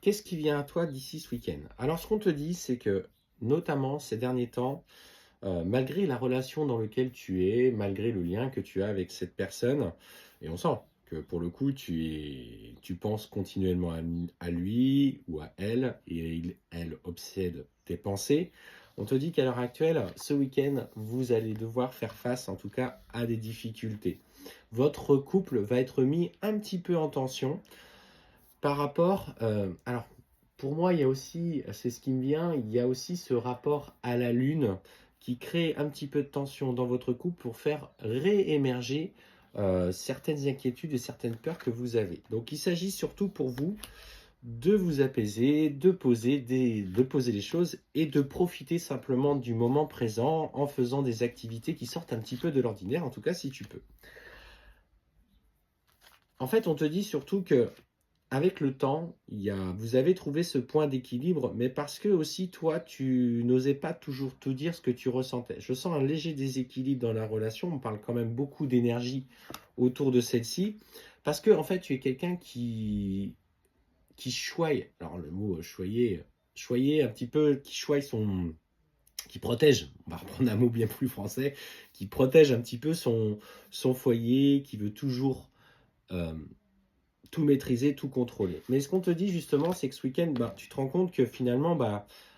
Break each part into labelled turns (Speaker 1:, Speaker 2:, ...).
Speaker 1: qu'est-ce qui vient à toi d'ici ce week-end? Alors, ce qu'on te dit, c'est que, notamment ces derniers temps, malgré la relation dans laquelle tu es, malgré le lien que tu as avec cette personne, et on sent que pour le coup, tu penses continuellement à lui ou à elle, et elle obsède tes pensées. On te dit qu'à l'heure actuelle, ce week-end, vous allez devoir faire face, en tout cas, à des difficultés. Votre couple va être mis un petit peu en tension par rapport, alors pour moi, il y a aussi, c'est ce qui me vient, il y a aussi ce rapport à la lune qui crée un petit peu de tension dans votre couple pour faire réémerger certaines inquiétudes et certaines peurs que vous avez. Donc il s'agit surtout pour vous de vous apaiser, de poser les choses et de profiter simplement du moment présent en faisant des activités qui sortent un petit peu de l'ordinaire, en tout cas si tu peux. En fait, on te dit surtout que avec le temps, vous avez trouvé ce point d'équilibre, mais parce que aussi toi, tu n'osais pas toujours tout dire ce que tu ressentais. Je sens un léger déséquilibre dans la relation. On parle quand même beaucoup d'énergie autour de celle-ci, parce que en fait, tu es quelqu'un qui choye. Alors le mot choyer un petit peu, qui protège. On va reprendre un mot bien plus français, qui protège un petit peu son foyer, qui veut toujours euh, tout maîtriser, tout contrôler. Mais ce qu'on te dit justement, c'est que ce week-end, tu te rends compte que finalement,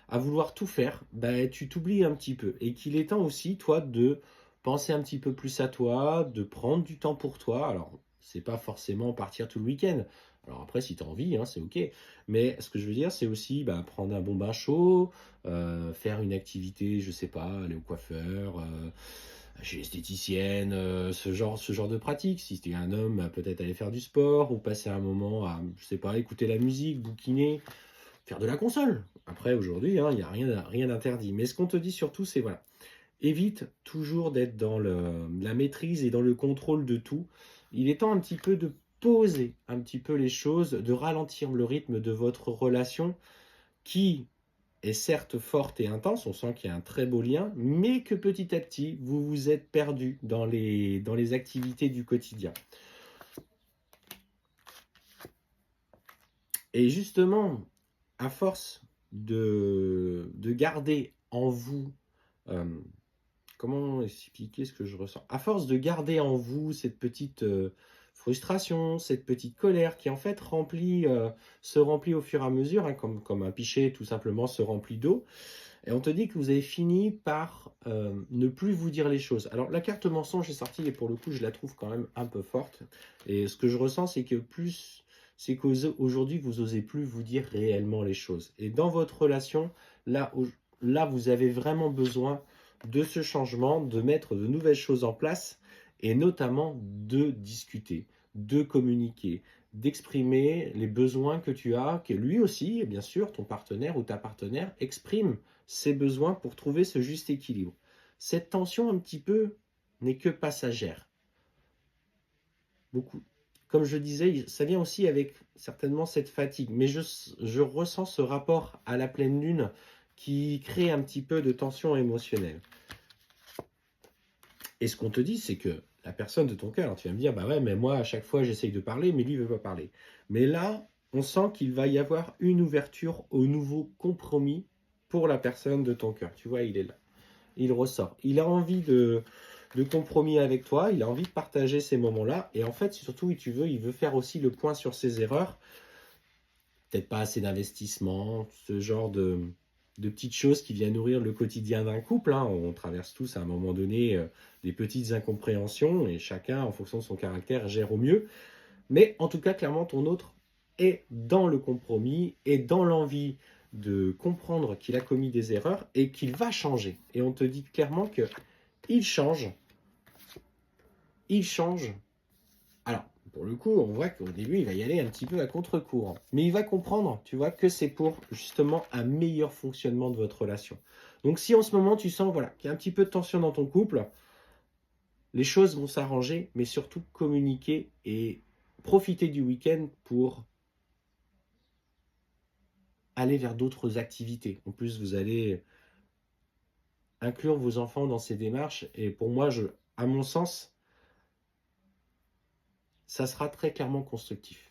Speaker 1: à vouloir tout faire, tu t'oublies un petit peu. Et qu'il est temps aussi, toi, de penser un petit peu plus à toi, de prendre du temps pour toi. Alors, c'est pas forcément partir tout le week-end. Alors après, si tu as envie, hein, c'est OK. Mais ce que je veux dire, c'est aussi prendre un bon bain chaud, faire une activité, je sais pas, aller au coiffeur, chez l'esthéticienne, ce genre de pratique. Si tu es un homme, peut-être aller faire du sport ou passer un moment à, je sais pas, écouter la musique, bouquiner, faire de la console. Après, aujourd'hui, hein, il n'y a rien d'interdit. Mais ce qu'on te dit surtout, c'est voilà, évite toujours d'être dans la maîtrise et dans le contrôle de tout. Il est temps un petit peu de poser un petit peu les choses, de ralentir le rythme de votre relation qui est certes forte et intense, on sent qu'il y a un très beau lien, mais que petit à petit, vous vous êtes perdu dans les activités du quotidien. Et justement, à force de garder en vous, euh, comment expliquer ce que je ressens? À force de garder en vous cette petite frustration, cette petite colère qui en fait se remplit au fur et à mesure, hein, comme un pichet tout simplement se remplit d'eau. Et on te dit que vous avez fini par ne plus vous dire les choses. Alors la carte mensonge est sortie et pour le coup je la trouve quand même un peu forte. Et ce que je ressens c'est qu'aujourd'hui vous osez plus vous dire réellement les choses. Et dans votre relation, là vous avez vraiment besoin de ce changement, de mettre de nouvelles choses en place et notamment de discuter, de communiquer, d'exprimer les besoins que tu as, que lui aussi, et bien sûr, ton partenaire ou ta partenaire exprime ses besoins pour trouver ce juste équilibre. Cette tension un petit peu n'est que passagère. Beaucoup. Comme je disais, ça vient aussi avec certainement cette fatigue. Mais je ressens ce rapport à la pleine lune qui crée un petit peu de tension émotionnelle. Et ce qu'on te dit, c'est que la personne de ton cœur, alors tu vas me dire, bah ouais, mais moi, à chaque fois, j'essaye de parler, mais lui, il ne veut pas parler. Mais là, on sent qu'il va y avoir une ouverture au nouveau compromis pour la personne de ton cœur. Tu vois, il est là. Il ressort. Il a envie de compromis avec toi, il a envie de partager ces moments-là. Et en fait, surtout, il veut faire aussi le point sur ses erreurs. Peut-être pas assez d'investissement, ce genre de petites choses qui viennent nourrir le quotidien d'un couple, hein. On traverse tous à un moment donné des petites incompréhensions et chacun, en fonction de son caractère, gère au mieux. Mais en tout cas, clairement, ton autre est dans le compromis et dans l'envie de comprendre qu'il a commis des erreurs et qu'il va changer. Et on te dit clairement que il change, il change. Alors, pour le coup, on voit qu'au début, il va y aller un petit peu à contre-courant. Mais il va comprendre, tu vois, que c'est pour justement un meilleur fonctionnement de votre relation. Donc si en ce moment, tu sens voilà, qu'il y a un petit peu de tension dans ton couple, les choses vont s'arranger, mais surtout communiquer et profiter du week-end pour aller vers d'autres activités. En plus, vous allez inclure vos enfants dans ces démarches. Et pour moi, à mon sens, ça sera très clairement constructif.